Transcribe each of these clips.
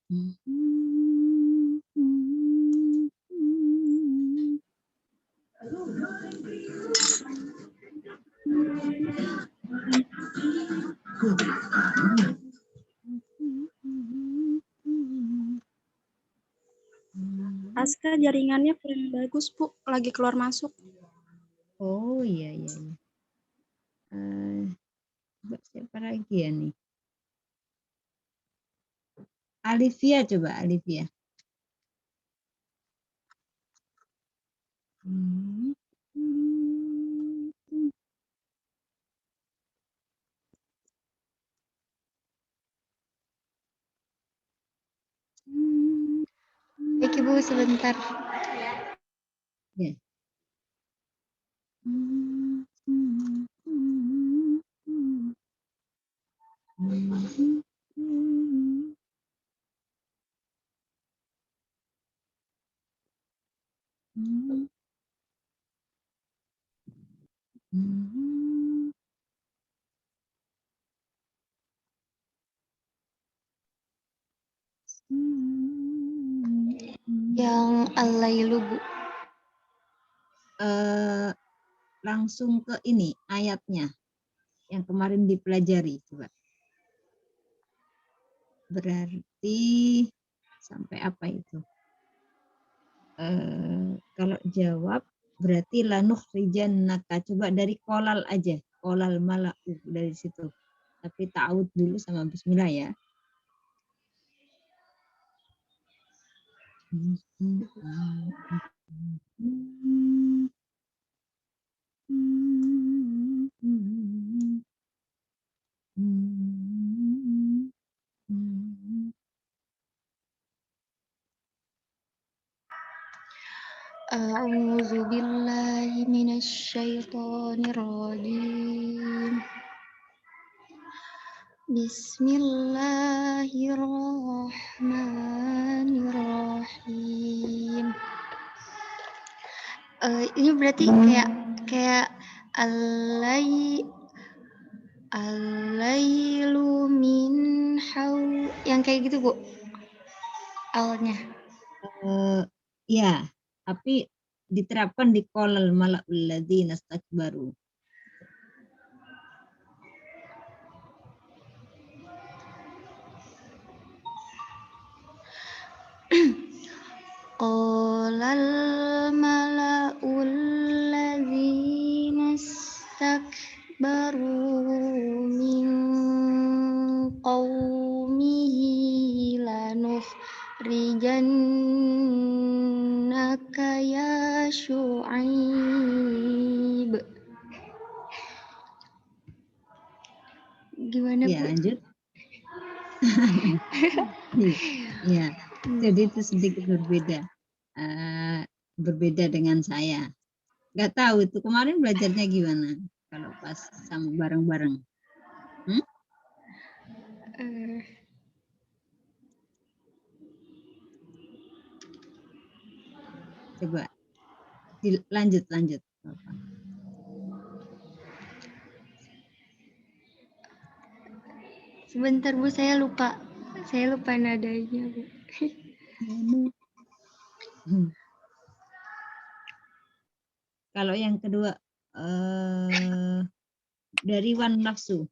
Aska jaringannya kurang bagus, Bu. Lagi keluar masuk. Oh iya. Coba siapa lagi ya nih? Alivia coba, Alivia. Baik Ibu, sebentar. Ya. Yang al-lailu, Bu. Langsung ke ini ayatnya yang kemarin dipelajari coba. Berarti sampai apa itu? Kalau jawab berarti lanuh rijannaka. Coba dari kolal aja, kolal mala'u dari situ. Tapi ta'awud dulu sama bismillah ya. A'udzu billahi minasy syaithanir rajim. Bismillahirrahmanirrahim. Ini berarti kayak al-lailu min yang kayak gitu, Bu. Awalnya. Ya, tapi diterapkan di kolal mala'ul ladzina istakbaru. Qalal mala'ul ladzina istakbaru min qaumihi lanukhrijannaka ya Syu'aib. Gimana, Ya, Bu? lanjut. Ya, jadi itu sedikit berbeda. Berbeda dengan saya. Nggak tahu itu kemarin belajarnya gimana kalau pas sama bareng-bareng. Coba lanjut. Sebentar, Bu, saya lupa nadanya, Bu. Kalau yang kedua dari wan nafsu.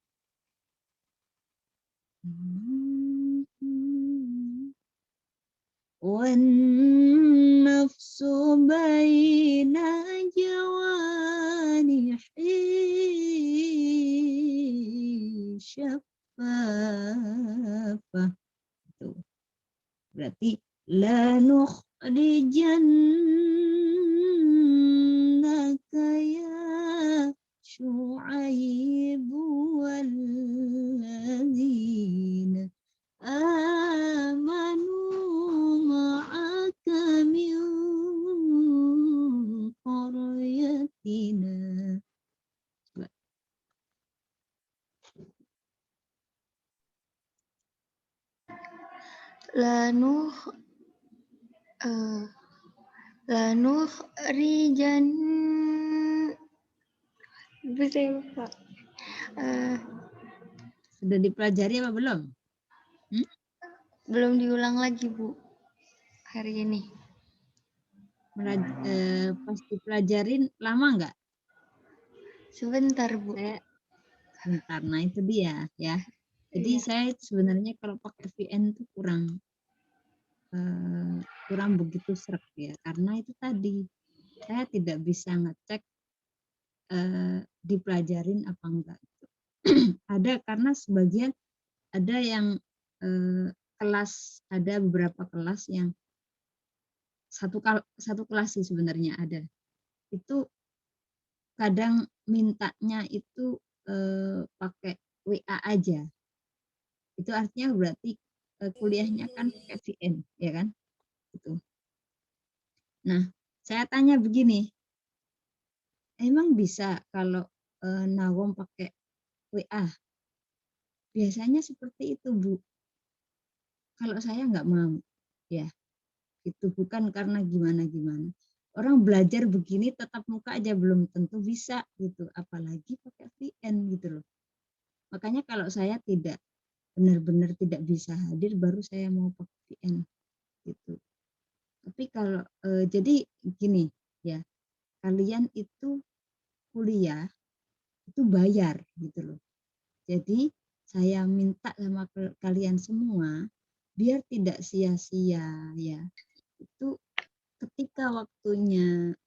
Wan nafsu baina jawanihi syafafah. Itu berarti la nukhrijannaka ya Syu'aib walladzina amanu ma'aka min qaryatina. Bisa lupa. Sudah dipelajari apa belum? belum diulang lagi, Bu, hari ini. Pas dipelajarin lama nggak? Sebentar, Bu. Saya bentar. Nah itu dia ya. Jadi Iya. saya sebenarnya kalau pakai VN itu kurang begitu sreg ya, karena itu tadi saya tidak bisa ngecek dipelajarin apa enggak. Ada karena sebagian ada yang ada beberapa kelas yang satu kelas sih sebenarnya ada. Itu kadang mintanya itu pakai WA aja. Itu artinya berarti kuliahnya kan pakai VN, ya kan? Gitu. Nah, saya tanya begini, emang bisa kalau Nawom pakai WA? Biasanya seperti itu, Bu. Kalau saya nggak mau, ya. Itu bukan karena gimana-gimana. Orang belajar begini tetap muka aja belum tentu bisa gitu, apalagi pakai VN gitu loh. Makanya kalau saya benar-benar tidak bisa hadir, baru saya mau pakai VN gitu. Tapi kalau jadi gini ya, kalian itu kuliah itu bayar gitu loh. Jadi saya minta sama kalian semua biar tidak sia-sia ya. Itu ketika waktunya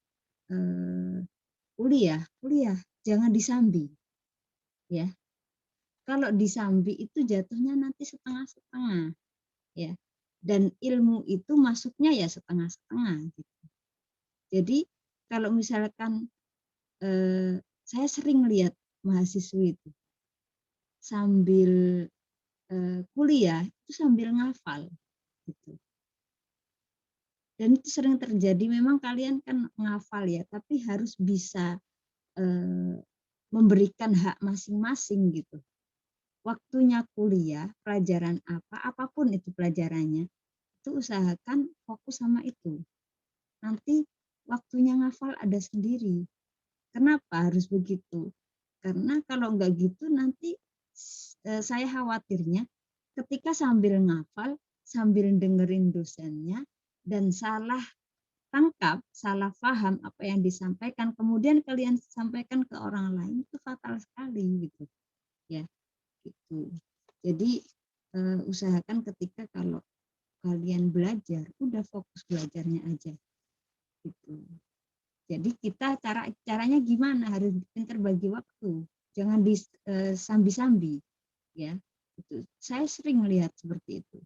kuliah jangan disambi ya. Kalau disambi itu jatuhnya nanti setengah-setengah ya. Dan ilmu itu masuknya ya setengah-setengah gitu. Jadi kalau misalkan saya sering lihat mahasiswi itu sambil kuliah itu sambil ngafal gitu. Dan itu sering terjadi, memang kalian kan ngafal ya, tapi harus bisa memberikan hak masing-masing gitu. Waktunya kuliah, pelajaran apapun itu pelajarannya, itu usahakan fokus sama itu. Nanti waktunya ngafal ada sendiri. Kenapa harus begitu? Karena kalau enggak gitu nanti saya khawatirnya ketika sambil ngafal, sambil dengerin dosennya, dan salah tangkap, salah paham apa yang disampaikan, kemudian kalian sampaikan ke orang lain, itu fatal sekali gitu. Ya, gitu. Jadi usahakan ketika kalau kalian belajar, udah fokus belajarnya aja. Gitu. Jadi kita caranya gimana? Harus pintar bagi waktu. Jangan disambi-sambi, ya. Itu. Saya sering melihat seperti itu.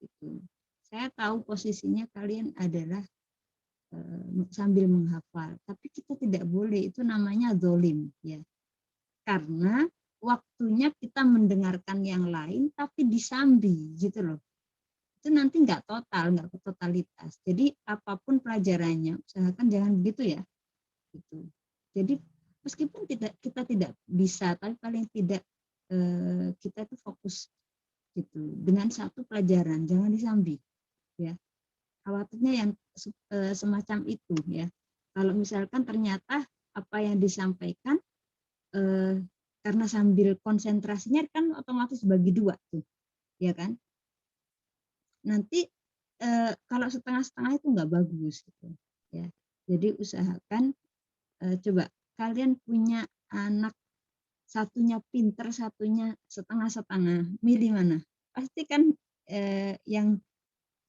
Gitu. Saya tahu posisinya kalian adalah sambil menghafal, tapi kita tidak boleh, itu namanya zolim, ya. Karena waktunya kita mendengarkan yang lain, tapi disambi, gitu loh. Itu nanti nggak totalitas. Jadi apapun pelajarannya, usahakan jangan begitu ya. Gitu. Jadi meskipun kita tidak bisa, tapi paling tidak kita itu fokus gitu dengan satu pelajaran, jangan disambi, ya. Khawatirnya yang semacam itu ya. Kalau misalkan ternyata apa yang disampaikan karena sambil konsentrasinya kan otomatis bagi dua tuh, ya kan? Nanti kalau setengah-setengah itu nggak bagus gitu, ya. Jadi usahakan coba kalian punya anak, satunya pinter, satunya setengah-setengah, milih mana? Pasti kan yang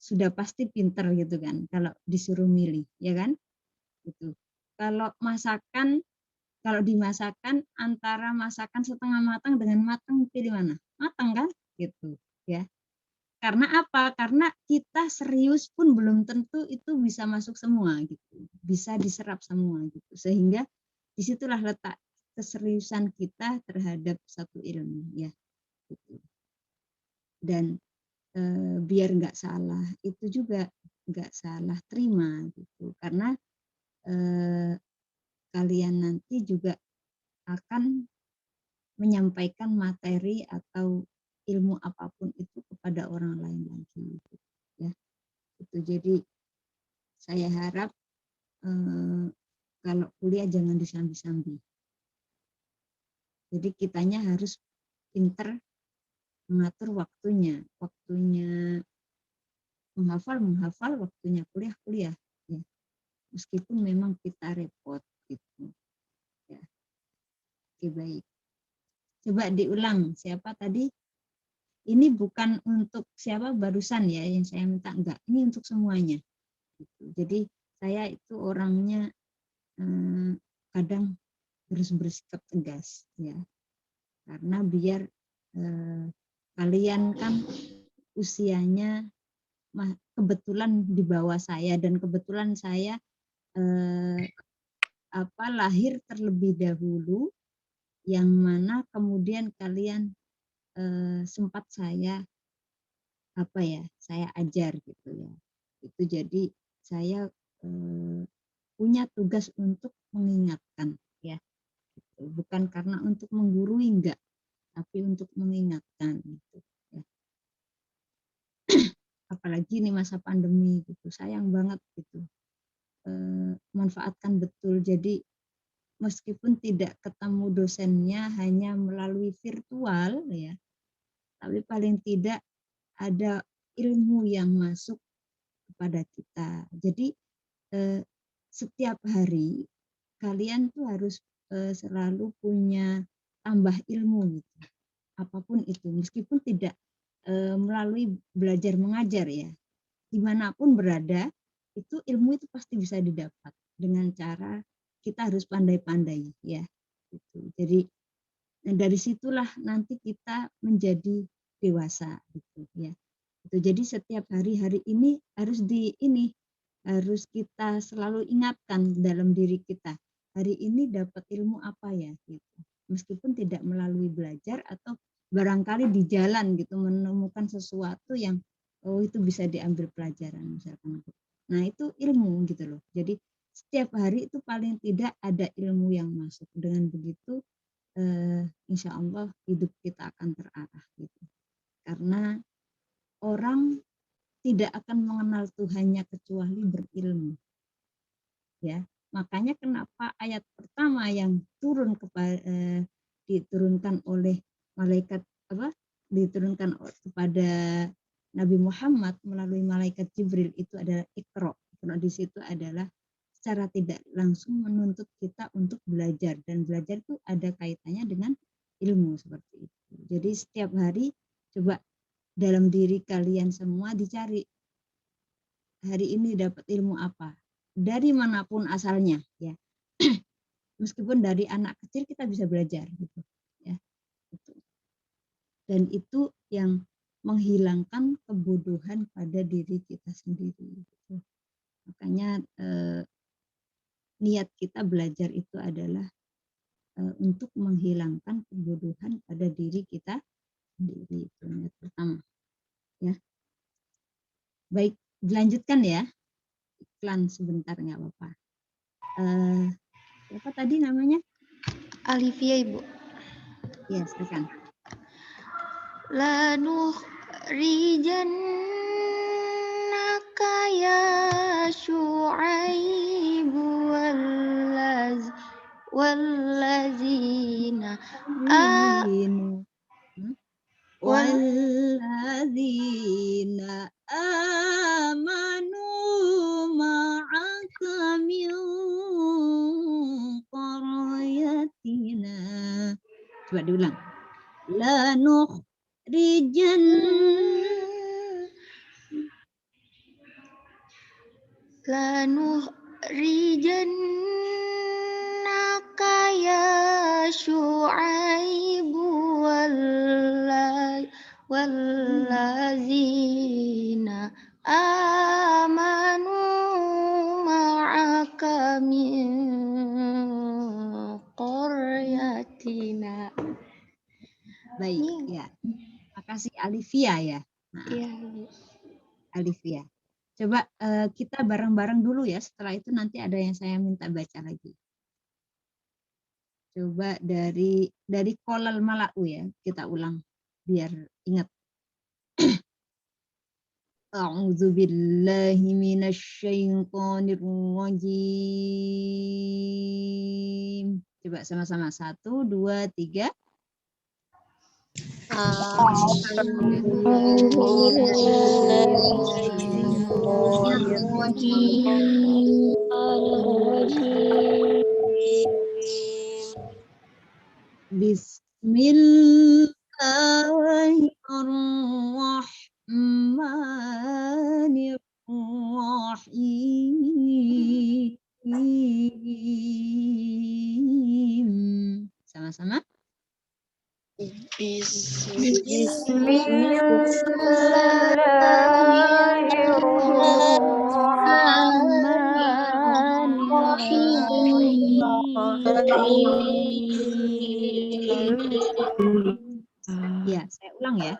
sudah pasti pinter gitu kan, kalau disuruh milih, ya kan? Gitu. Kalau dimasakan antara masakan setengah matang dengan matang, pilih mana? Matang kan? Gitu, ya. Karena apa? Karena kita serius pun belum tentu itu bisa masuk semua gitu. Bisa diserap semua gitu. Sehingga disitulah letak keseriusan kita terhadap satu ilmu ya. Gitu. Dan biar nggak salah, itu juga nggak salah terima gitu. Karena kalian nanti juga akan menyampaikan materi atau ilmu apapun itu kepada orang lain lagi gitu, ya. Itu jadi saya harap kalau kuliah jangan disambi-sambi. Jadi kitanya harus pinter mengatur waktunya menghafal, waktunya kuliah. Ya. Meskipun memang kita repot gitu. Ya. Oke, baik. Coba diulang, siapa tadi? Ini bukan untuk siapa barusan ya yang saya minta, enggak. Ini untuk semuanya. Gitu. Jadi saya itu orangnya kadang harus bersikap tegas ya, karena biar kalian kan usianya kebetulan di bawah saya, dan kebetulan saya lahir terlebih dahulu, yang mana kemudian kalian sempat saya ajar gitu ya. Itu jadi saya punya tugas untuk mengingatkan ya. Bukan karena untuk menggurui, enggak, tapi untuk mengingatkan gitu ya. Apalagi ini masa pandemi gitu, sayang banget gitu. Manfaatkan betul, jadi meskipun tidak ketemu dosennya hanya melalui virtual ya, tapi paling tidak ada ilmu yang masuk kepada kita. Jadi setiap hari kalian tuh harus selalu punya tambah ilmu gitu, apapun itu, meskipun tidak melalui belajar mengajar ya, dimanapun berada itu ilmu itu pasti bisa didapat dengan cara kita harus pandai-pandai ya gitu. Jadi dari situlah nanti kita menjadi dewasa gitu ya. Jadi setiap hari ini harus kita selalu ingatkan dalam diri kita, hari ini dapat ilmu apa ya gitu. Meskipun tidak melalui belajar, atau barangkali di jalan gitu menemukan sesuatu yang itu bisa diambil pelajaran misalkan. Nah, itu ilmu gitu loh. Jadi setiap hari itu paling tidak ada ilmu yang masuk. Dengan begitu insya Allah hidup kita akan terarah gitu. Karena orang tidak akan mengenal Tuhannya kecuali berilmu. Ya, makanya kenapa ayat pertama yang diturunkan oleh malaikat diturunkan kepada Nabi Muhammad melalui malaikat Jibril itu adalah Iqra. Karena di situ adalah secara tidak langsung menuntut kita untuk belajar, dan belajar itu ada kaitannya dengan ilmu seperti itu. Jadi setiap hari coba dalam diri kalian semua dicari, hari ini dapat ilmu apa, dari manapun asalnya ya. Meskipun dari anak kecil kita bisa belajar gitu ya. Dan itu yang menghilangkan kebodohan pada diri kita sendiri gitu. Makanya niat kita belajar itu adalah untuk menghilangkan kebodohan pada diri kita sendiri. Itu niat pertama ya. Baik, dilanjutkan ya. Iklan sebentar nggak apa-apa. Siapa tadi namanya? Alivia, Ibu. Ya, silakan. La nukhrijannaka ya Syu'aib wallazina walladzina amanu ma'aka min qaryatina. Coba diulang. La nukhrijannaka ya Syu'aib wallazina amanu ma'aka min qaryatina. Baik ya. Makasih Alivia ya. Nah, Iya. Alivia. Coba kita bareng-bareng dulu ya. Setelah itu nanti ada yang saya minta baca lagi. Coba dari Qolal Mala'u ya, kita ulang biar ingat. A'udzu billahi minasyaitonir rajim. Coba sama-sama. 1, 2, 3. Bismillahirrahmanirrahim. Sama-sama. Ya, saya ulang ya.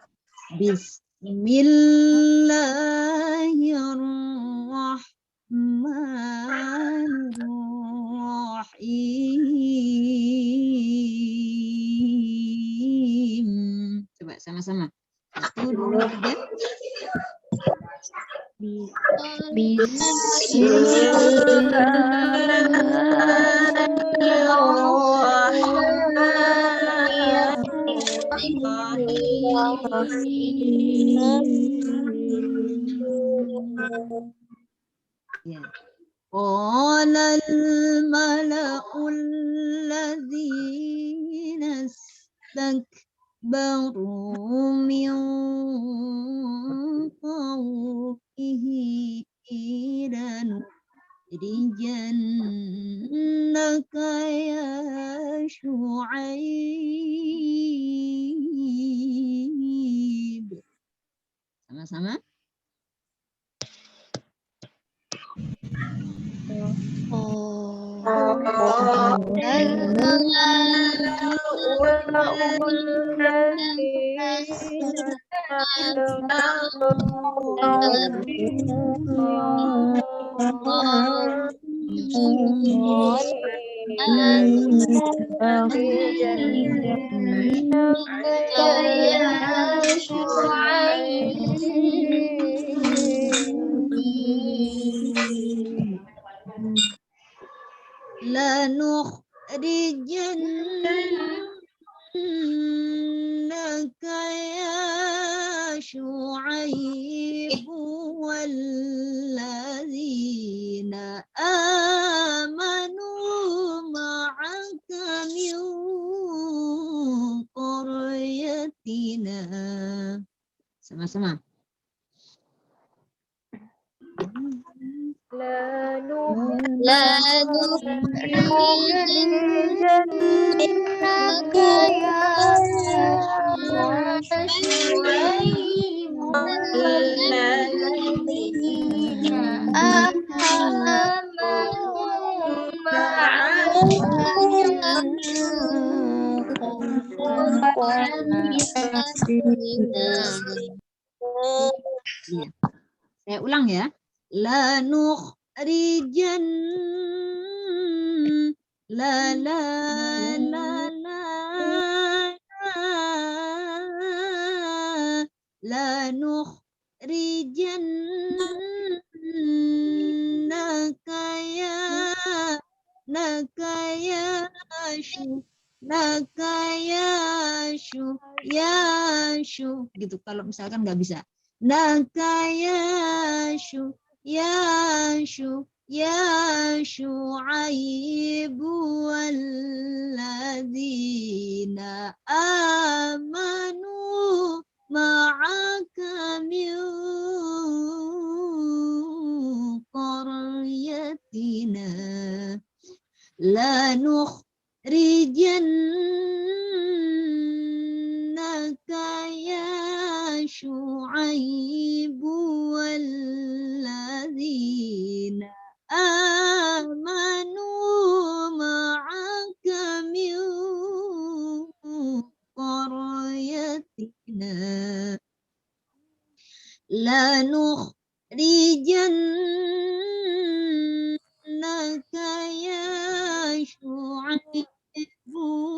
Bismillahirrahmanirrahim. Coba sama-sama. 1, 2, 3. Ya. Qala al-mala'ul ladzina istakbaru min qawmihi lanujannaka ya Syu'aib. Sama-sama. Lanukhrijannaka ya Syu'aib walladzina amanu ma'aka min qaryatina. Sama-sama. Ya. Saya ulang ya. Lanukhrijannaka ya Syu gitu. Kalau misalkan nggak bisa naka ya Syu'aib walladzina amanu ma'aka min qaryatina lanukhrijannaka ya Syu'aib walladzina amanu ma'aka min qaryatina lanukhrijannaka ya Syu'aib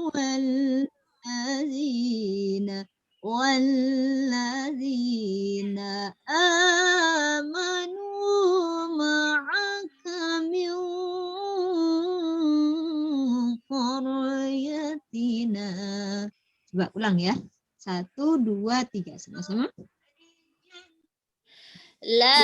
walladzina amanu ma'aka min qaryatina. Coba ulang ya. 1, 2, 3 sama-sama. La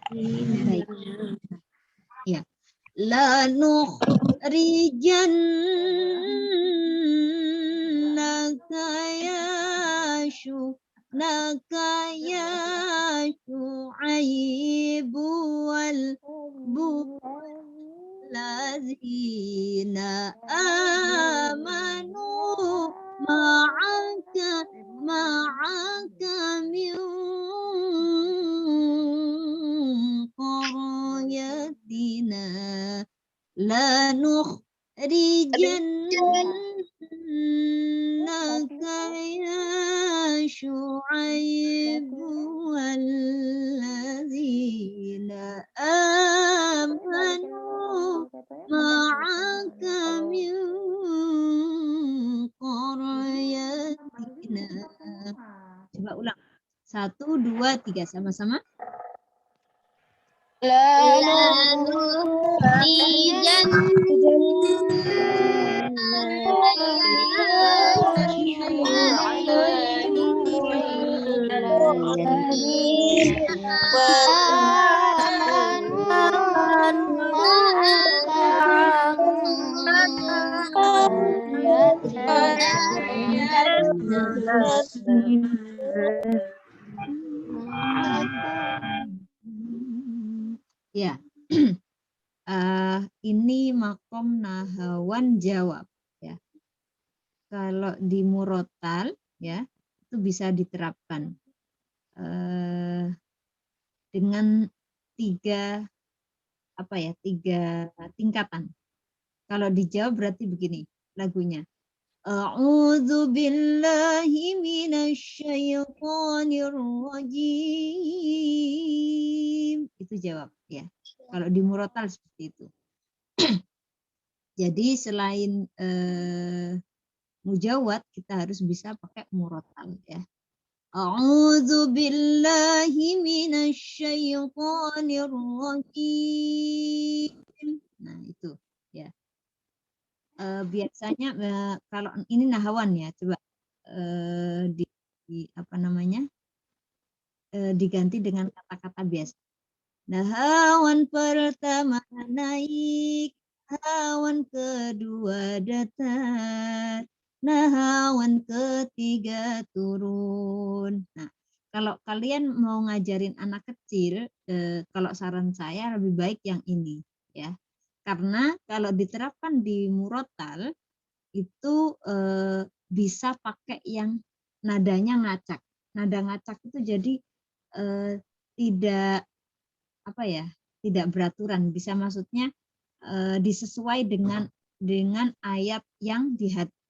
Baik. Ya. Lanukhrijannaka ya Syu'aibu wal lazina amanu ma'aka min qaryatina lanukhrijannaka ya Syu'aibu wallazina amanu ma'aka min qaryatina. Coba ulang. 1, 2, 3 sama-sama. Ya. Ini makom nahawan jawab ya. Kalau di murotal ya itu bisa diterapkan dengan tiga tingkatan. Kalau dijawab berarti begini lagunya. A'udzu billahi minasyaitonir rajim. Itu jawab ya. Kalau di murotal seperti itu. Jadi selain mujawad kita harus bisa pakai murotal ya. A'udzu billahi minasyaitonir rajim. Nah, itu ya. Biasanya kalau ini nahawan ya, coba diganti dengan kata-kata biasa. Nahawan pertama naik, nahawan kedua datar, nahawan ketiga turun. Nah, kalau kalian mau ngajarin anak kecil, kalau saran saya lebih baik yang ini ya. Karena kalau diterapkan di murotal itu bisa pakai yang nadanya ngacak. Nada ngacak itu jadi tidak beraturan. Bisa maksudnya disesuai dengan ayat yang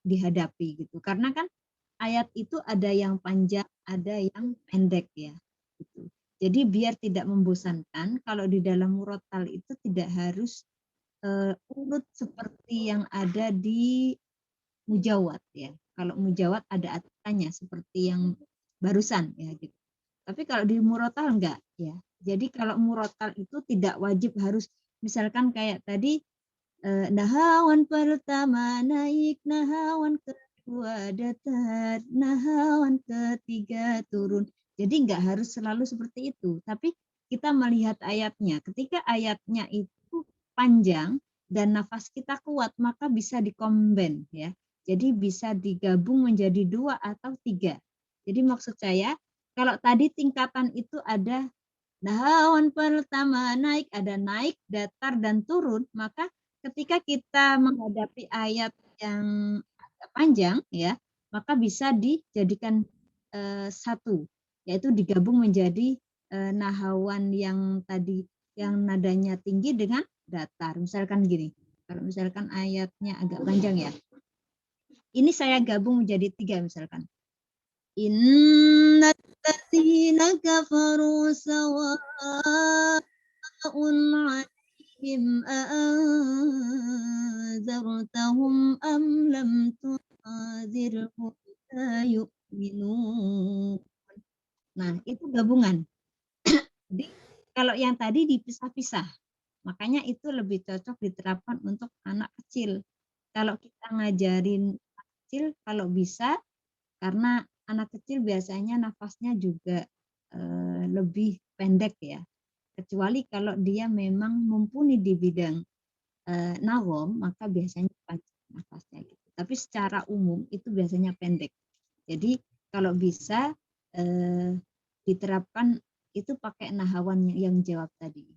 dihadapi gitu. Karena kan ayat itu ada yang panjang, ada yang pendek ya. Gitu. Jadi biar tidak membosankan, kalau di dalam murotal itu tidak harus urut seperti yang ada di mujawad ya. Kalau mujawad ada aturannya seperti yang barusan ya gitu. Tapi kalau di murotal enggak ya. Jadi kalau murotal itu tidak wajib harus misalkan kayak tadi nahawan pertama naik, nahawan kedua datar, nahawan ketiga turun. Jadi enggak harus selalu seperti itu. Tapi kita melihat ayatnya. Ketika ayatnya itu panjang dan nafas kita kuat, maka bisa dikomben ya. Jadi bisa digabung menjadi 2 atau 3. Jadi maksud saya, kalau tadi tingkatan itu ada nahawan pertama naik, ada naik, datar, dan turun, maka ketika kita menghadapi ayat yang agak panjang ya, maka bisa dijadikan satu, yaitu digabung menjadi nahawan yang tadi yang nadanya tinggi dengan datar. Misalkan gini, kalau misalkan ayatnya agak panjang ya, ini saya gabung menjadi 3 misalkan. Innal ladzina kafaru sawa'un 'alaihim أأنذرتهم أم لم تنذرهم لا يؤمنون. Nah, itu gabungan. Jadi kalau yang tadi dipisah-pisah, makanya itu lebih cocok diterapkan untuk anak kecil. Kalau kita ngajarin anak kecil, kalau bisa, karena anak kecil biasanya nafasnya juga lebih pendek ya. Kecuali kalau dia memang mumpuni di bidang nawom, maka biasanya panjang nafasnya gitu. Tapi secara umum itu biasanya pendek. Jadi kalau bisa diterapkan itu pakai nahawan yang jawab tadi.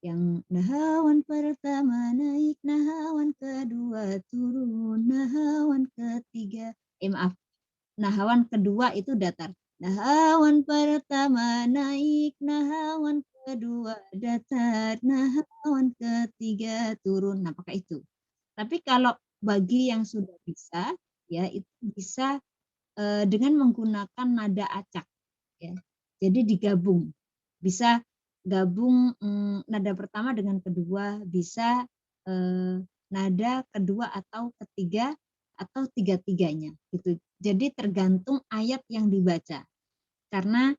Yang nahawan pertama naik, nahawan kedua turun, nahawan ketiga, maaf, nahawan kedua itu datar. Nahawan pertama naik, nahawan kedua datar, nahawan ketiga turun. Nah, pakai itu. Tapi kalau bagi yang sudah bisa, ya itu bisa dengan menggunakan nada acak. Ya. Jadi digabung. Bisa gabung nada pertama dengan kedua, bisa nada kedua atau ketiga atau tiga-tiganya gitu. Jadi tergantung ayat yang dibaca. Karena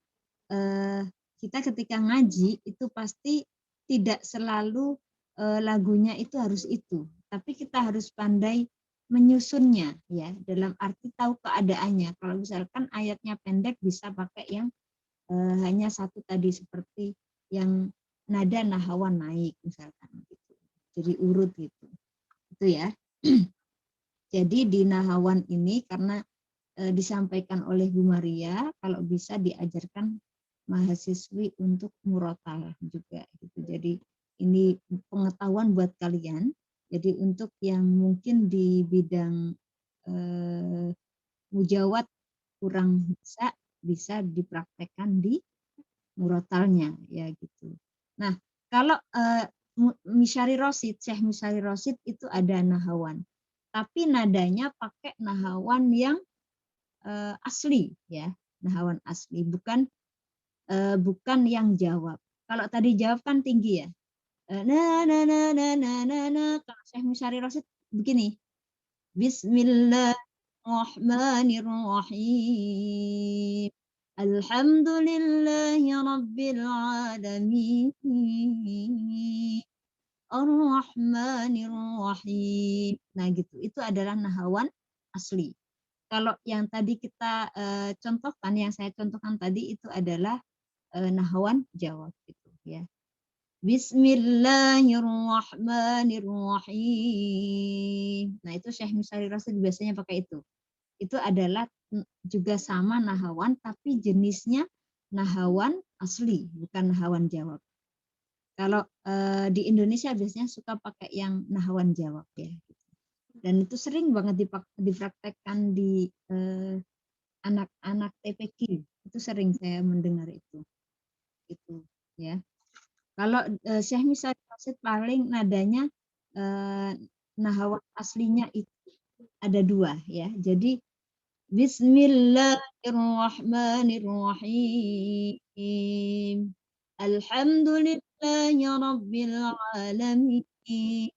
kita ketika ngaji itu pasti tidak selalu lagunya itu harus itu, tapi kita harus pandai menyusunnya ya, dalam arti tahu keadaannya. Kalau misalkan ayatnya pendek bisa pakai yang hanya satu tadi seperti yang nada nahawan naik misalkan gitu. Jadi urut gitu. Itu ya. Jadi di nahawan ini karena disampaikan oleh Bu Maria, kalau bisa diajarkan mahasiswi untuk murotal juga gitu. Jadi ini pengetahuan buat kalian. Jadi untuk yang mungkin di bidang mujawad kurang bisa dipraktekkan di murotalnya ya gitu. Nah, kalau Misyari Rosid, Syekh Misyari Rosid itu ada nahawan. Tapi nadanya pakai nahawan yang asli ya, nahawan asli, bukan yang jawab. Kalau tadi jawab kan tinggi ya. Na na na na na na na. Kalau Syekh Misyari Rosid begini. Bismillahirrahmanirrahim. Alhamdulillahi rabbil alamin. Ar-Rahmanir-Rahim. Nah gitu, itu adalah nahawan asli. Kalau yang tadi kita contohkan, yang saya contohkan tadi itu adalah nahawan jawab gitu ya. Bismillahirrahmanirrahim. Nah itu Syekh Misyari Rosid biasanya pakai itu. Itu adalah juga sama nahawan tapi jenisnya nahawan asli, bukan nahawan jawab. Kalau di Indonesia biasanya suka pakai yang nahawan jawab ya. Dan itu sering banget dipraktekkan di anak-anak TPQ. Itu sering saya mendengar itu. Itu ya. Kalau Syekh Misyari Rosid paling nadanya nahawan aslinya itu ada dua ya. Jadi Bismillahirrahmanirrahim. Alhamdulillahi rabbil alamin.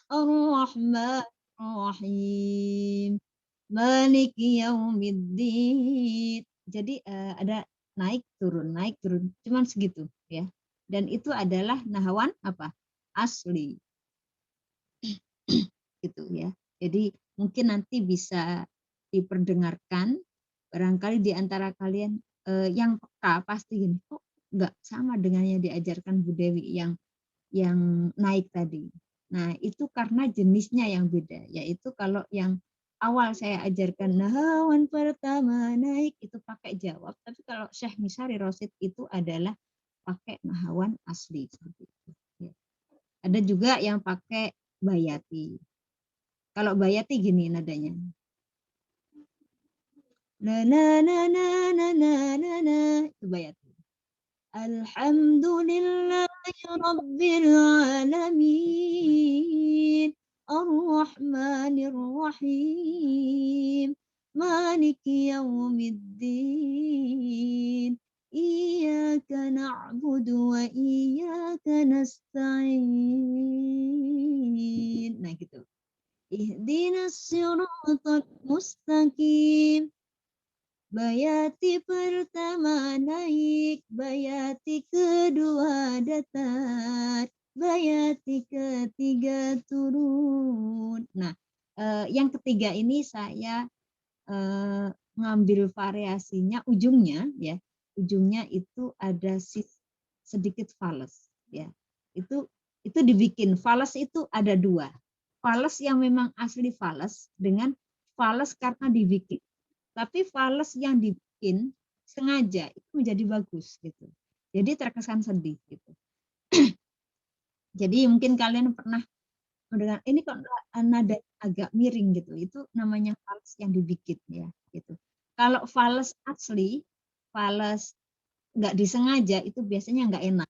Ar-Rahmanir-Rahim. Maliki yaumiddin. Jadi ada naik turun, cuman segitu ya. Dan itu adalah nahawan apa? Asli. Gitu ya. Jadi mungkin nanti bisa diperdengarkan, barangkali di antara kalian yang peka pasti gini, kok enggak sama dengan yang diajarkan Bu Dewi yang naik tadi. Nah, itu karena jenisnya yang beda, yaitu kalau yang awal saya ajarkan nahawan pertama naik itu pakai jawab, tapi kalau Syekh Misyari Rosid itu adalah pakai nahawan asli seperti itu. Ya. Ada juga yang pakai bayati. Kalau bayati gini nadanya. Na na na na na na na na itu bayati. Alhamdulillahi rabbil alamin. Ar-Rahmanir-Rahim. Maliki yaumiddin. Iyyaka na'budu wa iyyaka nasta'in. Nah gitu. Ihdinas siratal mustaqim. Bayati pertama naik, bayati kedua datar, bayati ketiga turun. Nah, yang ketiga ini saya ngambil variasinya, ujungnya itu ada sedikit fales, ya. Itu dibikin fales itu ada dua, fales yang memang asli fales dengan fales karena dibikin. Tapi fales yang dibikin sengaja itu menjadi bagus gitu. Jadi terkesan sedih gitu. Jadi mungkin kalian pernah mendengar ini kok nada agak miring gitu. Itu namanya fales yang dibikin ya gitu. Kalau fales asli, fales nggak disengaja itu biasanya nggak enak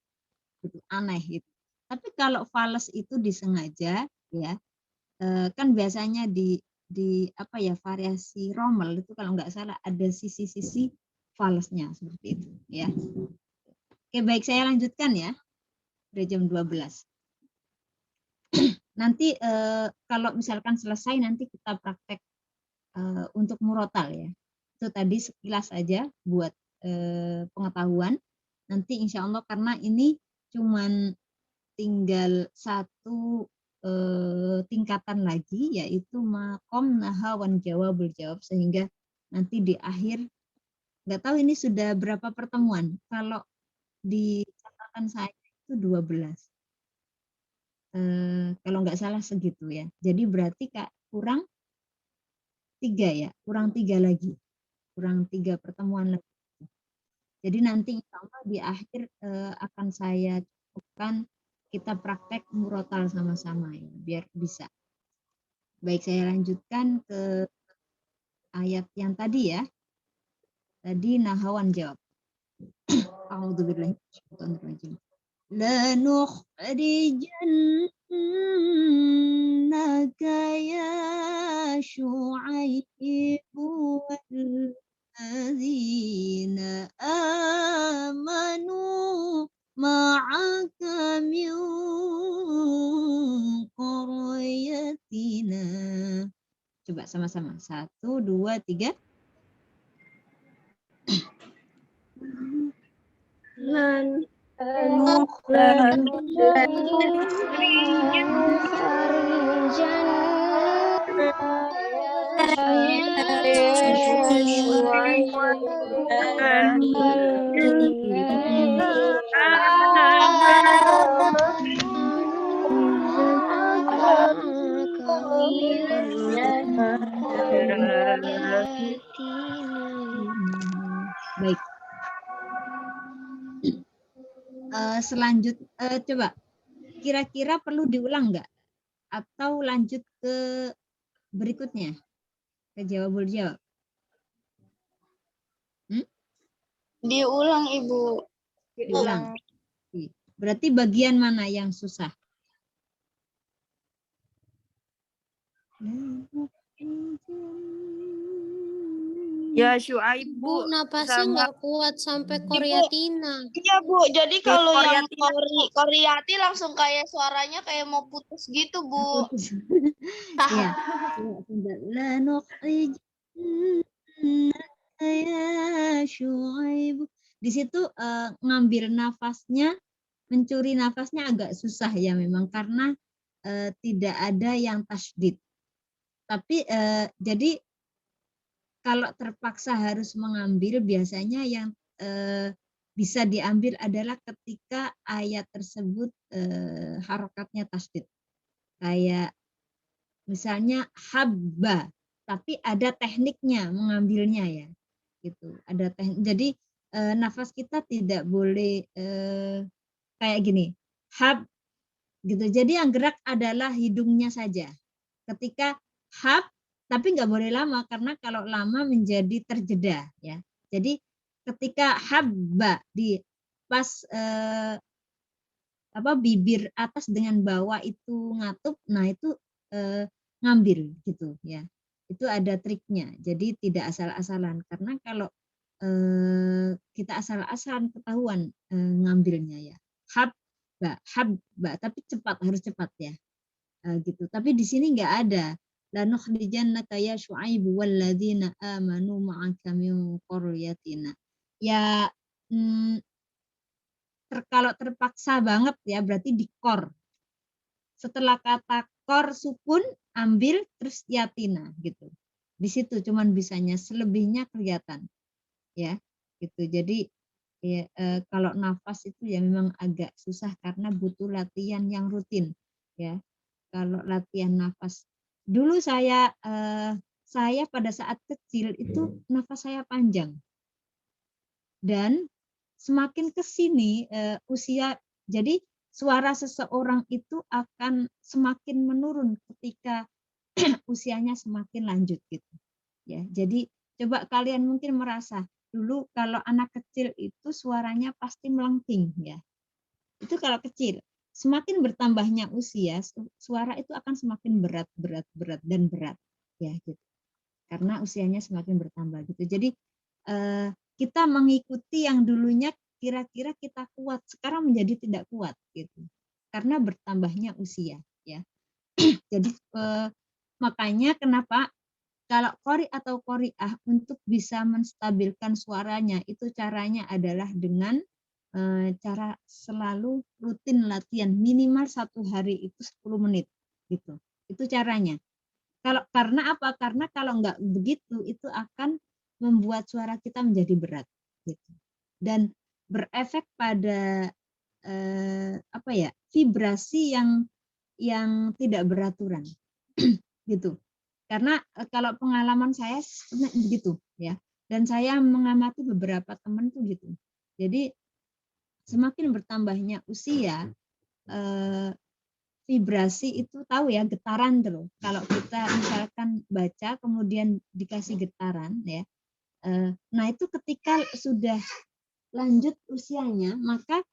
gitu, aneh gitu. Tapi kalau fales itu disengaja ya, kan biasanya di apa ya, variasi Rommel itu kalau nggak salah ada sisi-sisi falesnya seperti itu ya. Oke, baik, saya lanjutkan ya. Udah jam 12. Nanti kalau misalkan selesai nanti kita praktek untuk murotal ya. Itu tadi sekilas aja buat pengetahuan. Nanti insya Allah karena ini cuman tinggal satu tingkatan lagi, yaitu makom nahawan jawabul jawab, sehingga nanti di akhir, nggak tahu ini sudah berapa pertemuan, kalau di catatan saya itu 12. Kalau nggak salah segitu ya. Jadi berarti Kak kurang 3 ya, kurang 3 lagi, kurang 3 pertemuan lagi. Jadi nanti insya Allah di akhir akan saya cukupkan kita praktek murotal sama-sama ya, biar bisa. Baik, saya lanjutkan ke ayat yang tadi ya. Tadi nahawan jawab. A'udzubillahi minasyaitonirrajim. Lanukhrijannaka ya Syu'aibu walladzina amanu ma'aka min qaryatina. Coba sama-sama. 1, 2, 3. Baik. Selanjutnya coba kira-kira perlu diulang nggak atau lanjut ke berikutnya, ke jawabul jawab? Diulang Ibu. Diulang. Berarti bagian mana yang susah? Ya Syuaib Bu, Bu, napasnya sama nggak kuat sampai Koryatina. Iya Bu, jadi kalau yang Koryatina. Koryati langsung kayak suaranya kayak mau putus gitu Bu. Ya. Di situ ngambil nafasnya, mencuri nafasnya agak susah ya memang karena tidak ada yang tasydid. Tapi jadi kalau terpaksa harus mengambil, biasanya yang bisa diambil adalah ketika ayat tersebut harokatnya tasydid. Kayak misalnya habba, tapi ada tekniknya mengambilnya ya. Gitu. Ada teknik. Jadi nafas kita tidak boleh kayak gini. Hab gitu. Jadi yang gerak adalah hidungnya saja. Ketika hab, tapi nggak boleh lama karena kalau lama menjadi terjeda ya. Jadi ketika habba di pas bibir atas dengan bawah itu ngatup, nah itu ngambil gitu ya. Itu ada triknya. Jadi tidak asal-asalan karena kalau kita asal-asalan ketahuan ngambilnya ya. Habba, tapi cepat, harus cepat ya. Gitu. Tapi di sini nggak ada. Lanukhrijannaka ya Syu'aibu walladzina amanu ma'aka min qaryatina. Ya kalau terpaksa banget ya berarti di kor. Setelah kata kor sukun ambil terus yatina gitu. Di situ cuman bisanya, selebihnya kelihatan ya gitu. Jadi ya, kalau nafas itu ya memang agak susah karena butuh latihan yang rutin ya. Kalau latihan nafas dulu saya pada saat kecil itu nafas saya panjang dan semakin ke sini usia, jadi suara seseorang itu akan semakin menurun ketika usianya semakin lanjut gitu ya. Jadi coba kalian mungkin merasa dulu kalau anak kecil itu suaranya pasti melengking ya. Itu kalau kecil. Semakin bertambahnya usia, suara itu akan semakin berat ya gitu. Karena usianya semakin bertambah gitu. Jadi kita mengikuti yang dulunya kira-kira kita kuat, sekarang menjadi tidak kuat gitu. Karena bertambahnya usia ya. Jadi makanya kenapa kalau qori atau qori'ah untuk bisa menstabilkan suaranya itu caranya adalah dengan cara selalu rutin latihan minimal 1 hari itu 10 menit gitu. Itu caranya. Karena apa? Karena kalau nggak begitu itu akan membuat suara kita menjadi berat gitu. Dan berefek pada vibrasi yang tidak beraturan gitu. Karena kalau pengalaman saya begitu ya. Dan saya mengamati beberapa teman tuh gitu. Jadi semakin bertambahnya usia, vibrasi itu tahu ya, getaran terus. Kalau kita misalkan baca kemudian dikasih getaran ya, nah itu ketika sudah lanjut usianya maka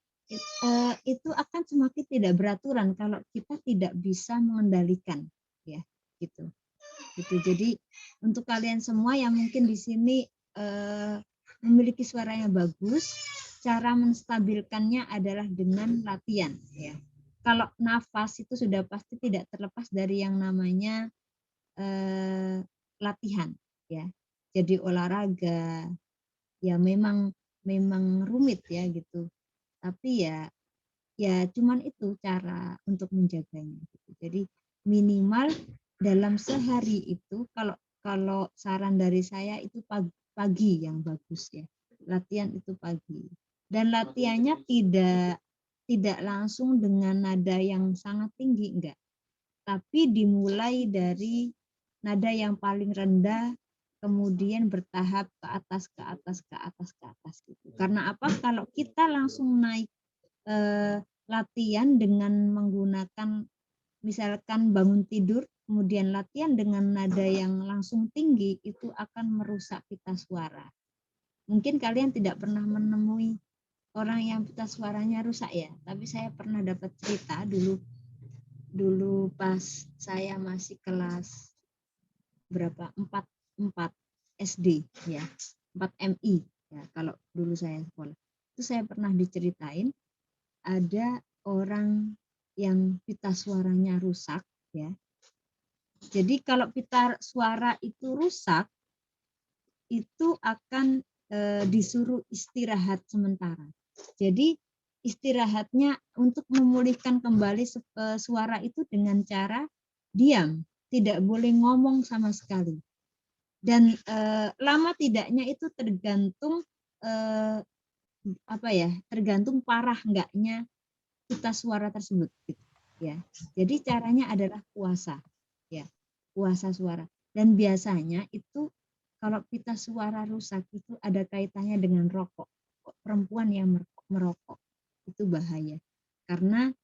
itu akan semakin tidak beraturan kalau kita tidak bisa mengendalikan ya gitu. Jadi untuk kalian semua yang mungkin di sini memiliki suara yang bagus, cara menstabilkannya adalah dengan latihan ya. Kalau nafas itu sudah pasti tidak terlepas dari yang namanya latihan ya. Jadi olahraga ya memang rumit ya gitu. Tapi ya cuman itu cara untuk menjaganya gitu. Jadi minimal dalam sehari itu kalau saran dari saya itu pagi yang bagus ya. Latihan itu pagi. Dan latihannya tidak langsung dengan nada yang sangat tinggi, enggak. Tapi dimulai dari nada yang paling rendah kemudian bertahap ke atas gitu. Karena apa? Kalau kita langsung naik latihan dengan menggunakan misalkan bangun tidur kemudian latihan dengan nada yang langsung tinggi itu akan merusak pita suara. Mungkin kalian tidak pernah menemui orang yang pita suaranya rusak ya, tapi saya pernah dapat cerita dulu pas saya masih kelas berapa 4 SD ya, 4 MI ya kalau dulu saya sekolah. Itu saya pernah diceritain ada orang yang pita suaranya rusak ya. Jadi kalau pita suara itu rusak itu akan disuruh istirahat sementara. Jadi istirahatnya untuk memulihkan kembali suara itu dengan cara diam, tidak boleh ngomong sama sekali. Dan lama tidaknya itu tergantung tergantung parah enggaknya pita suara tersebut gitu, ya. Jadi caranya adalah puasa ya, puasa suara. Dan biasanya itu kalau pita suara rusak itu ada kaitannya dengan rokok. Perempuan yang merokok itu bahaya. Karena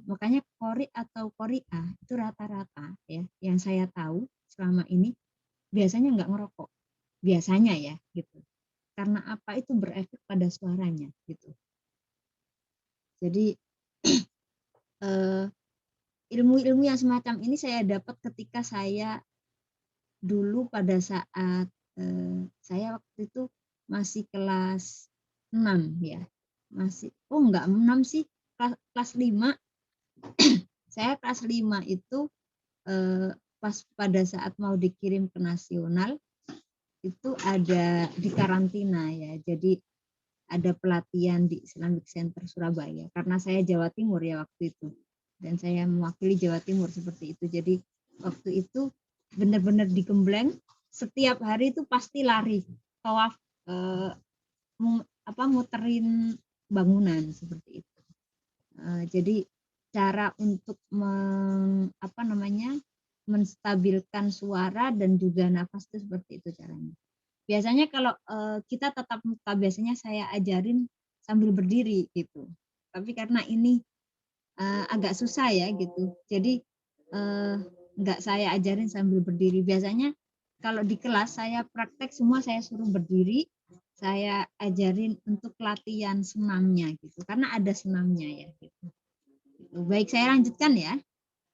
makanya qori atau qori'ah itu rata-rata ya yang saya tahu selama ini biasanya enggak ngerokok. Biasanya ya gitu. Karena apa? Itu berefek pada suaranya gitu. Jadi ilmu-ilmu yang semacam ini saya dapat ketika saya dulu pada saat saya waktu itu masih kelas 6 ya. Masih, oh enggak 6 sih, kelas 5. Saya kelas 5 itu pas pada saat mau dikirim ke nasional, itu ada di karantina ya. Jadi ada pelatihan di Islamic Center Surabaya. Karena saya Jawa Timur ya waktu itu. Dan saya mewakili Jawa Timur seperti itu. Jadi waktu itu benar-benar digembleng. Setiap hari itu pasti lari. Tawaf, muterin bangunan seperti itu. Jadi cara untuk menstabilkan suara dan juga nafas itu seperti itu caranya. Biasanya kalau kita tatap muka biasanya saya ajarin sambil berdiri gitu. Tapi karena ini agak susah ya gitu. Jadi enggak saya ajarin sambil berdiri. Biasanya kalau di kelas saya praktek semua saya suruh berdiri. Saya ajarin untuk latihan senamnya gitu. Karena ada senamnya ya gitu. Baik, saya lanjutkan ya.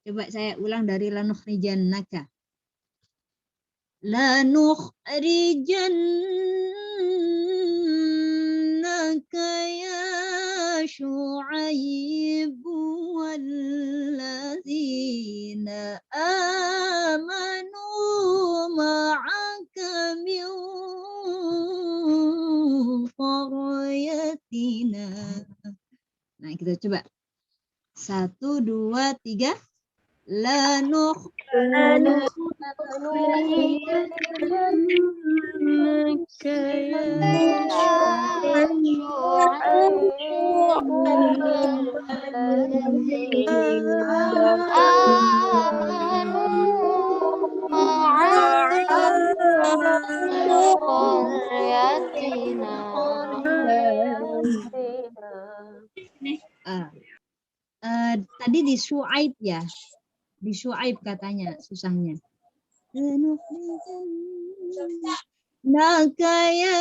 Coba saya ulang dari lanukhrijannaka. Lanukhrijannaka ya Syu'aib walladzina amanu ma'aka min qaryatina. Nah, kita coba. 1, 2, 3. Tadi di Syu'aib ya. Di Syu'aib katanya susahnya. Nakaya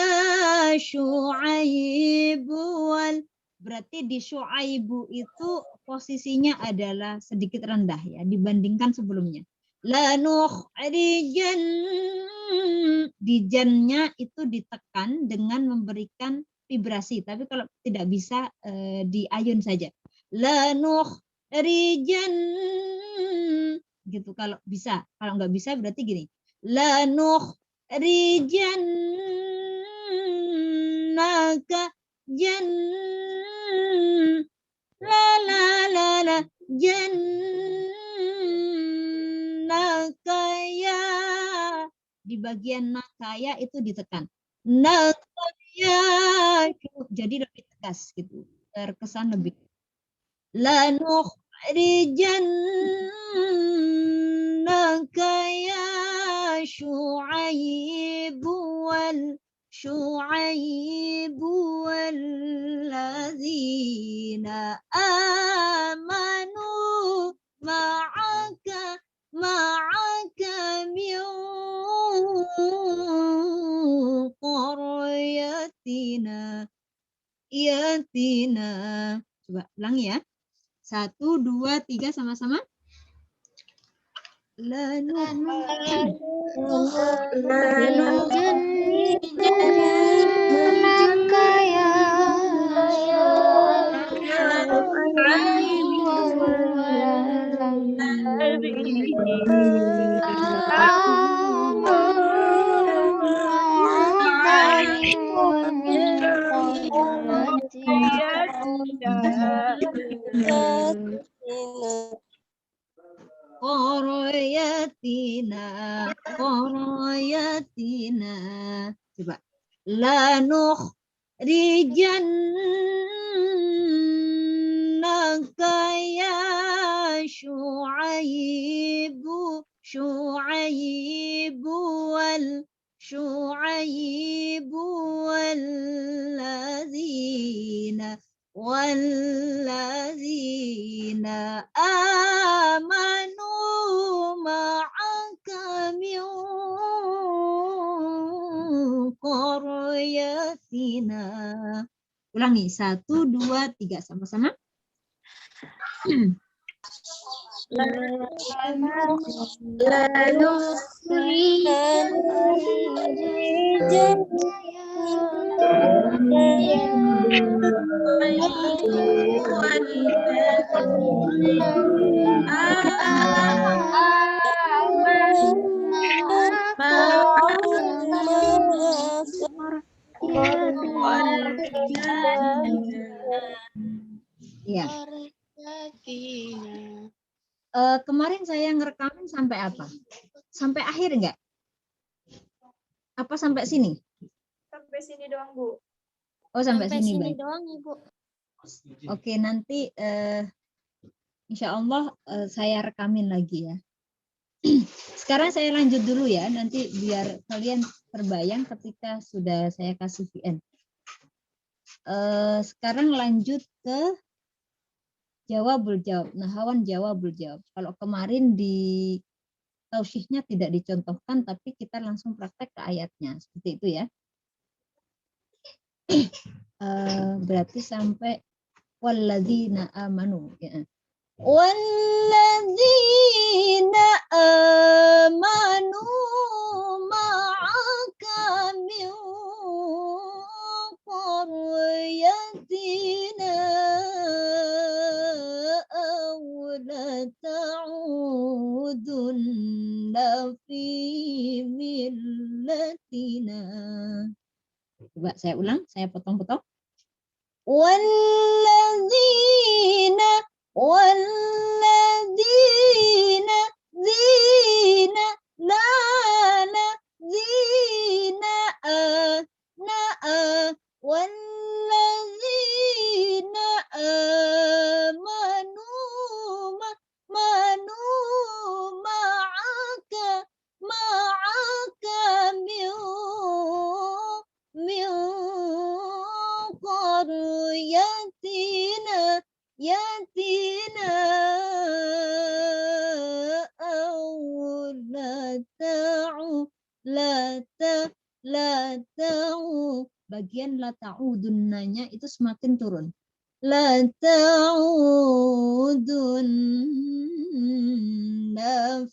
Syu'aib berarti di Syu'aibu itu posisinya adalah sedikit rendah ya dibandingkan sebelumnya. Lanukhrijan di jannya itu ditekan dengan memberikan vibrasi, tapi kalau tidak bisa diayun saja. Lanukhrijan gitu kalau bisa. Kalau nggak bisa berarti gini. Lanukhrijannaka jannaka ya. Di bagian nakaya itu ditekan. Nakaya jadi lebih tegas gitu. Terkesan lebih. Lanukhrijannaka ya Syu'aib walladzina amanu ma'aka min qaryatina yatina. Coba ulangi ya. 1, 2, 3 sama-sama. Lanukhrijannaka ya Qaryatina. Coba. Lanukhrijannaka ya Syu'aib walladzina amanu ma'aka min qaryatina. Ulangi 1, 2, 3 sama-sama. Ya. Kemarin saya ngerekamin sampai apa? Sampai akhir enggak? Apa sampai sini? Sampai sini doang, Bu. Oh, sampai sini, sini baik. doang, Ibu. Oke, nanti insya Allah saya rekamin lagi ya. Sekarang saya lanjut dulu ya, nanti biar kalian terbayang ketika sudah saya kasih VN. Sekarang lanjut ke jawabul jawab, nahawan jawabul jawab. Kalau kemarin di tausyihnya tidak dicontohkan, tapi kita langsung praktek ke ayatnya, seperti itu ya. Berarti sampai walladzina amanu ya. Walladzina amanu ma'aka min qaryatina aw la ta'udunna fi millatina. Coba saya ulang, saya potong-potong. Walladzina zina walladzina amanu ma'aka min qaryatina aw la ta'u bagian la ta'udunnanya itu semakin turun. La ta'udunna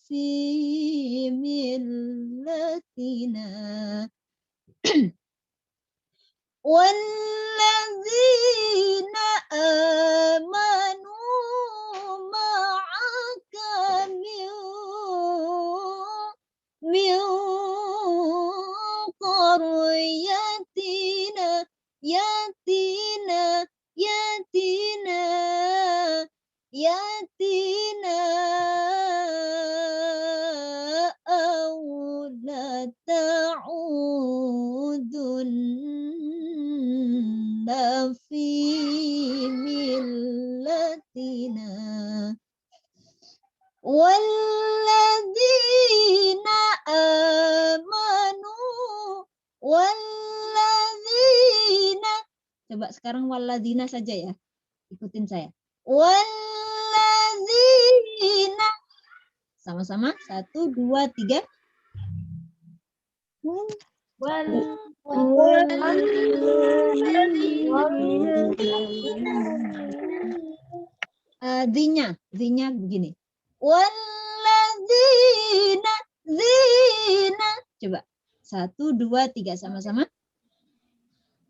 fi millatina. Walladzina amanu ma'aka min qaryatina yatina aw la ta'udunna fi millatina. Walladzina amanu coba sekarang walladzina saja ya, ikutin saya. Walladzina sama-sama 1, 2, 3. Zinya begini. Walladzina coba 1, 2, 3 sama-sama.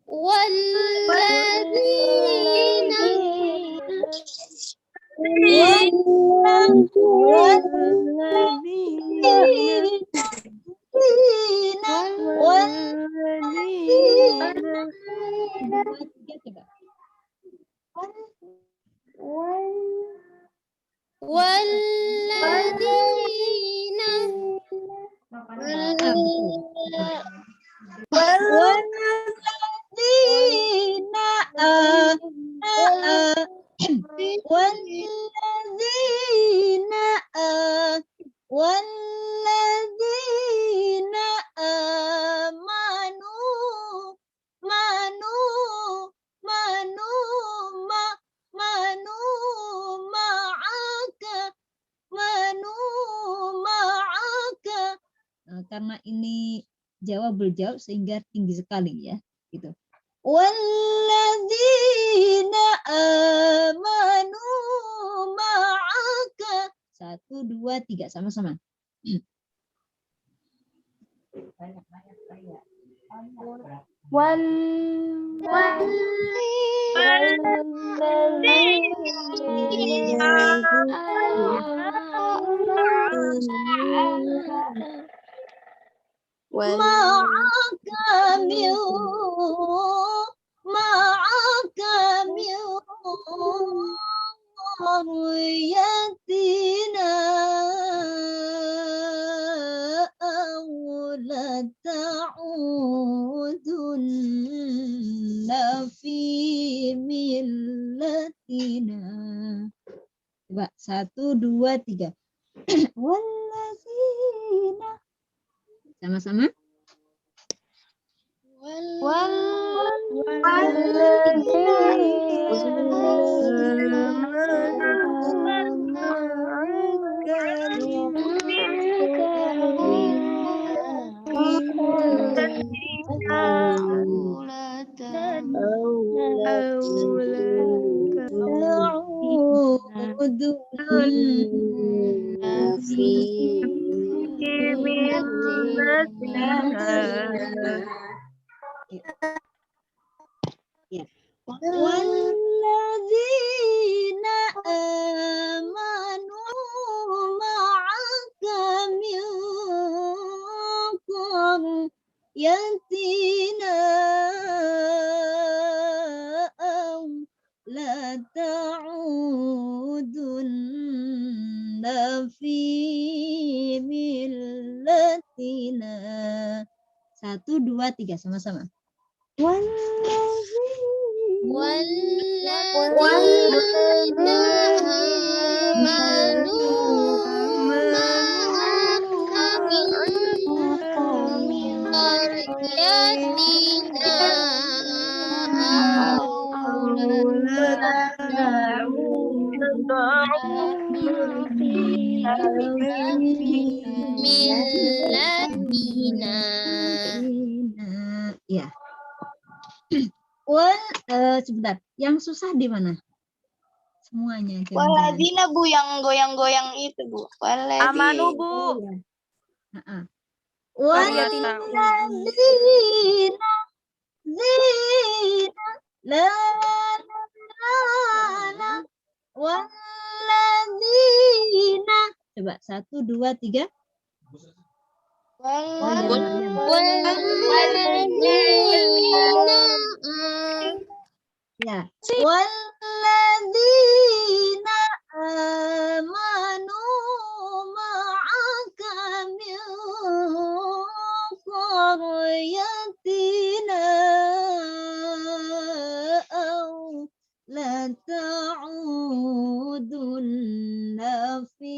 Walladzina walladzina walladzina amanu ma'aka. Nah, karena ini jawabul jawab sehingga tinggi sekali ya, gitu. Walladzina amanu ma'aka. 1, 2, 3 sama-sama. Banyak. قريتنا أو لتعودن في ملتنا. Coba 1, 2, 3. Wallazina. Sama-sama. Walladzina amanu ma'aka min qaryatina aw la ta'udunna fi millatina. 1, 2, 3 sama-sama. والذين آمنوا معك من قريتنا ملتنا. Ya. Sebentar. Yang susah di mana? Semuanya. Waladina Bu yang goyang-goyang itu Bu. Waladina. Amanu Bu. Waladina zina la waladina. Coba 1, 2, 3. Ya. Walladzina amanu ma'aka min qaryatina aw la ta'udunna fi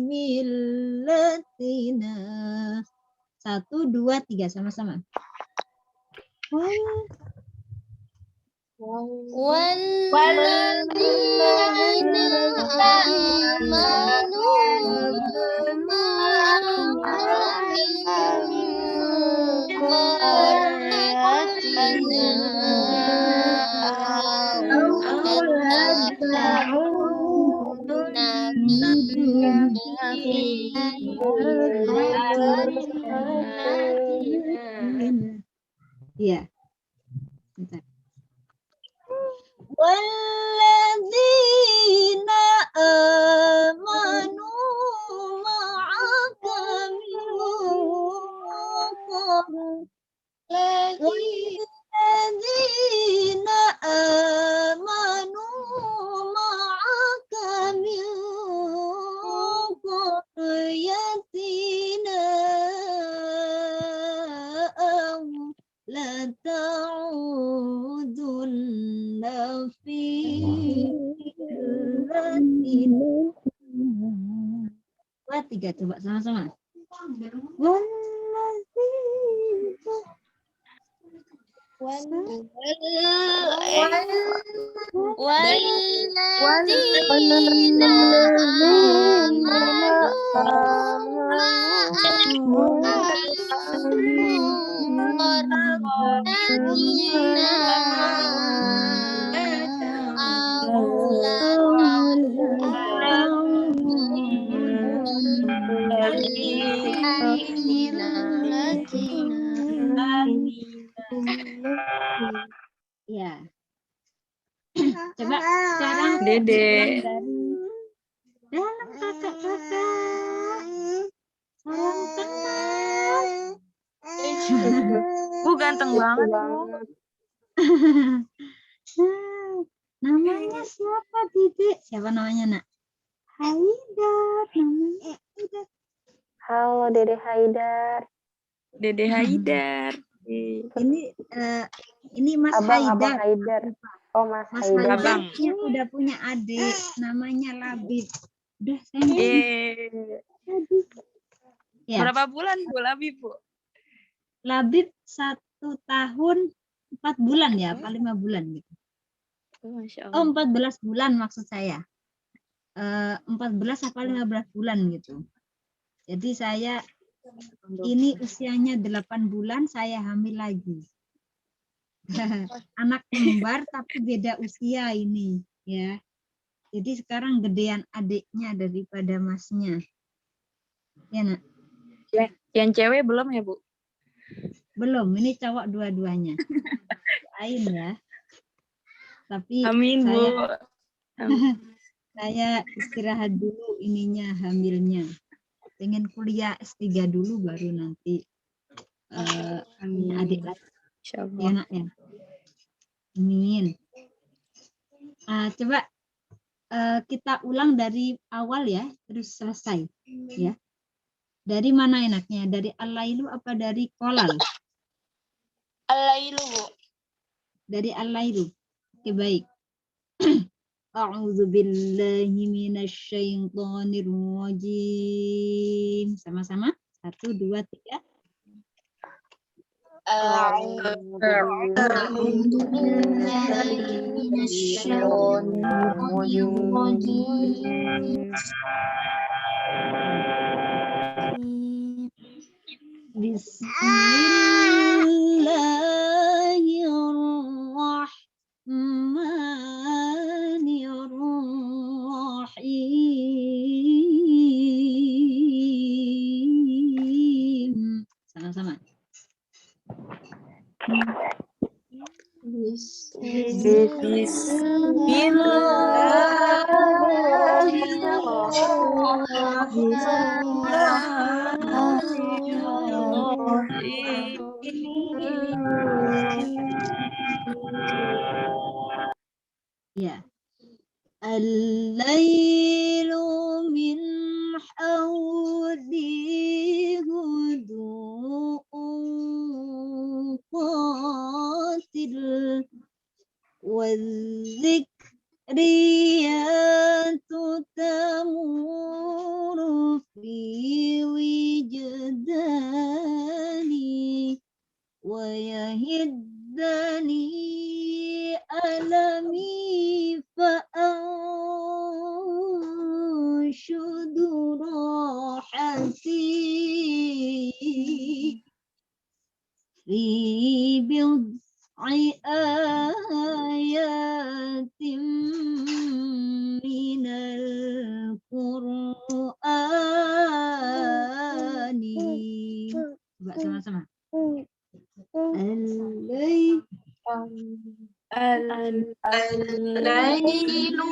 millatina. 1, 2, 3 sama-sama. والذين آمنوا معك من قريتنا Ya. Bentar. Walladzina amanu ma'aka min walladzina amanu ma'aka min qaryatina la ta'udunna fi millatina. 2, 3 coba sama-sama. والذين آمنوا Ya. Coba sekarang Dede. diulang dari dalam kakak-kakak. Salam kenal. Bu ganteng banget, Bu. Namanya siapa, Dede? Siapa namanya, Nak? Haidar. Namanya Haidar. Halo Dede Haidar. Dede Haidar. Ini Mas Abang Haidar. Haidar. Oh, Mas Mas Haidar. Abang. Haidar ini udah punya adik, namanya Labib. Udah sayang. Yeay. Ya, Berapa bulan Bu Labi, Bu? Labib 1 tahun 4 bulan ya, apa 5 bulan gitu. Masya Oh, Allah. 14 bulan maksud saya. 14 apa 15 bulan gitu. Jadi saya ini usianya 8 bulan, saya hamil lagi. Anak kembar tapi beda usia ini ya. Jadi sekarang gedean adiknya daripada masnya. Ya, Nak? Yang cewek belum ya, Bu? Belum, ini cowok dua-duanya. Lain ya. Tapi Amin, Bu. saya istirahat dulu ininya hamilnya. Pengen kuliah S3 dulu baru nanti punya adik lagi. Insya Allah. Ya, Nak ya. Amin. Coba kita ulang dari awal ya, terus selesai ya. Dari mana enaknya? Dari al-lailu apa dari kolal? Al-lailu, Bu. Dari al-lailu. Oke, baik. A'udzu billahi minasyaitonir rajim. Sama-sama. 1, 2, 3. A'udzu billahi minasyaitonir rajim. Bismillahirrahmanirrahim. Sama-sama. Ya. Al-lailu min hawdi hudu'un qatil wal-zikriyatu tamuru fi wijdani wa yahiddani alami fa'anshudu rahati fi bid'i ayatin minal Qur'ani. Coba sama-sama. Al-lail Al-lailu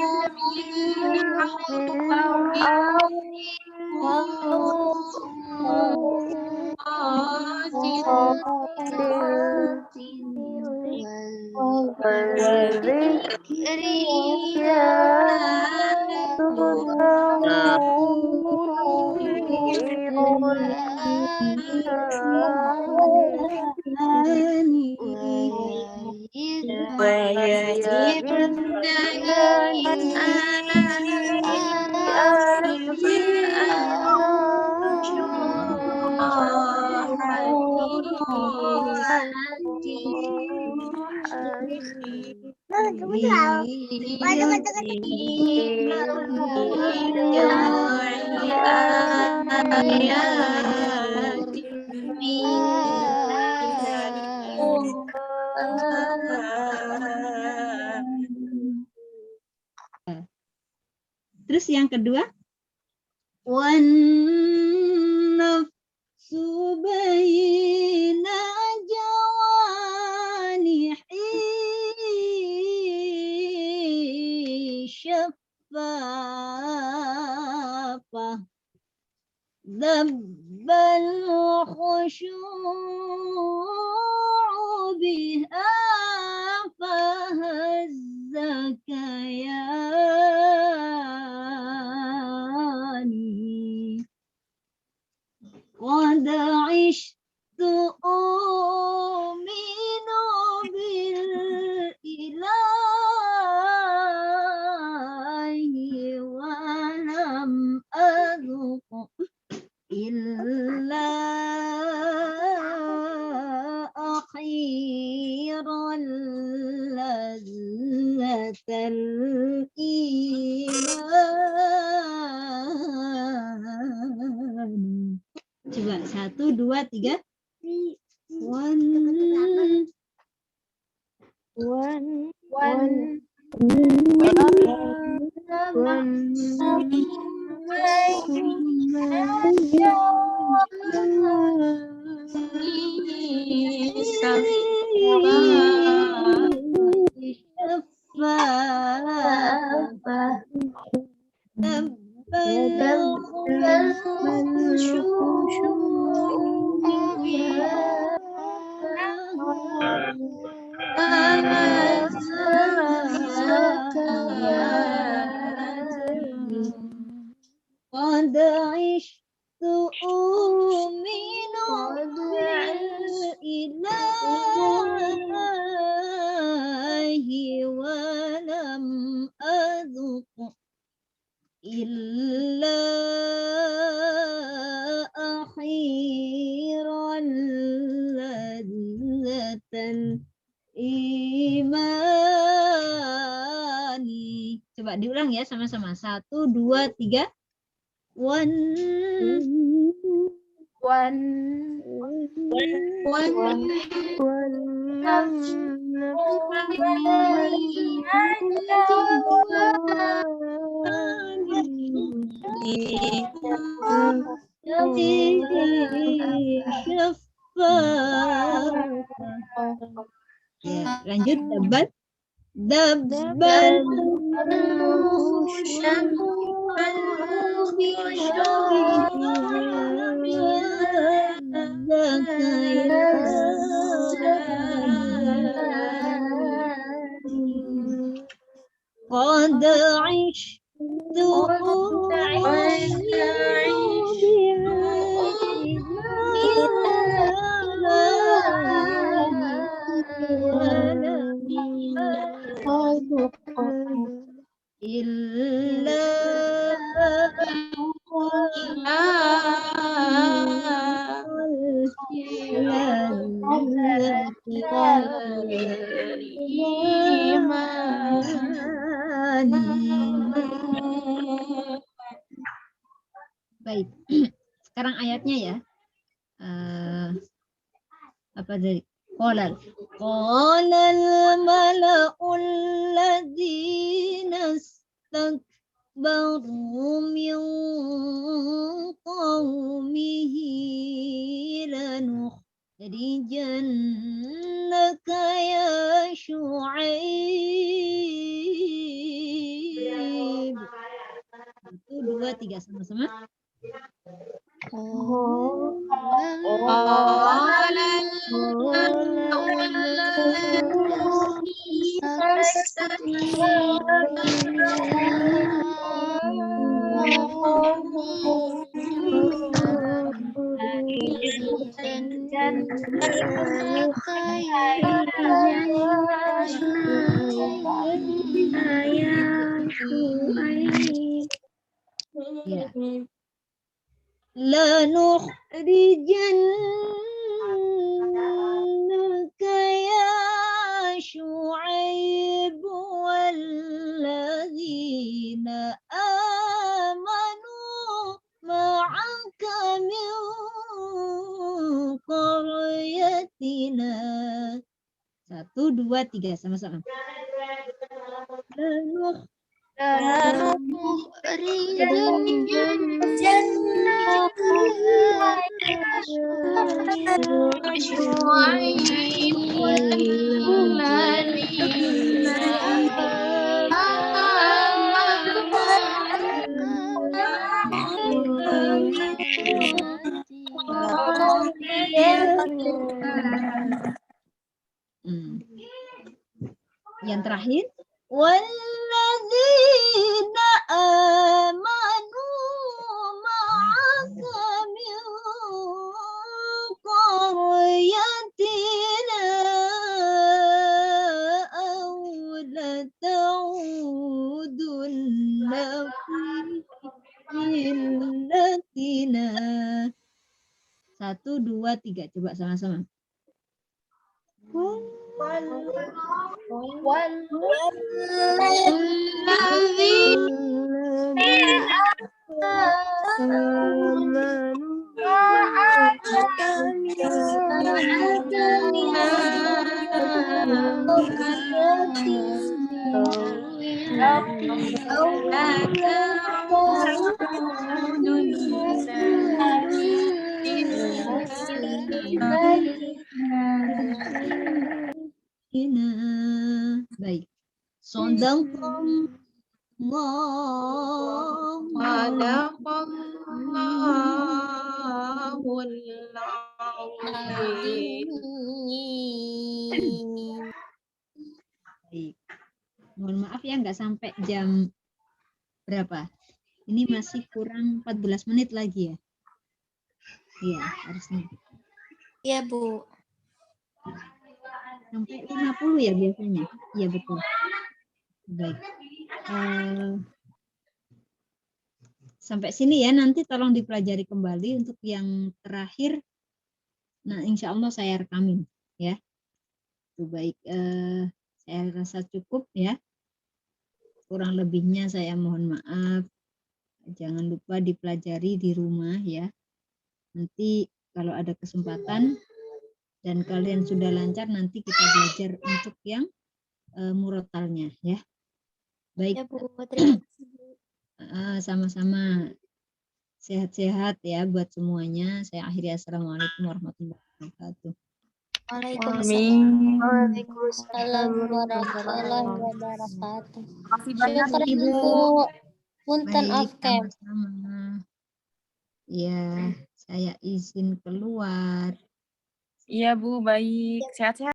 Terus yang kedua, wan nafsu baina ذب الخشوع بها فهز كياني قد عشت أؤمن بالإله ولم أذق إلا أخيرا لذة الإيمان. Coba 1, 2, 3. قد عشت أؤمن بالإله ولم أذق إلا أخيرا لذة الإيمان. Coba diulang ya sama-sama. 1, 2, 3. Ya, lanjut dabat. قد عشت إلا Baik, sekarang ayatnya ya. Apa dari qolal mala'ul ladzina istakbaru min qaumihi lanukhrijannaka ya Syu'aib. 1, 2, 3 sama-sama. Ya. Lanukhrijannaka ya Syu'aib walladzina amanu ma'aka min qaryatina. 1, 2, 3 sama-sama. Yang terakhir, walladzina amanu ma'aka min qaryatina aw lata'udunna fi millatina. 1, 2, 3. Coba sama-sama. Baik. Baik. Mohon maaf ya nggak sampai jam berapa. Ini masih kurang 14 menit lagi ya. Iya, harusnya. Iya, Bu. Sampai 50 ya biasanya. Iya, betul. Baik. Sampai sini ya, nanti tolong dipelajari kembali untuk yang terakhir. Nah, insya Allah saya rekamin ya. Itu baik. Saya rasa cukup ya. Kurang lebihnya saya mohon maaf. Jangan lupa dipelajari di rumah ya. Nanti kalau ada kesempatan dan kalian sudah lancar, nanti kita belajar untuk yang murotalnya ya. Baik. Ya, Bu. Terima kasih, Bu. Sama-sama. Sehat-sehat ya buat semuanya. Saya akhiri. Assalamualaikum warahmatullahi wabarakatuh. Waalaikumsalam warahmatullahi wabarakatuh. Syukur, Bu. Punten Baik, off cam. sama-sama. Ya, saya izin keluar. Iya Bu, baik. Sehat-sehat.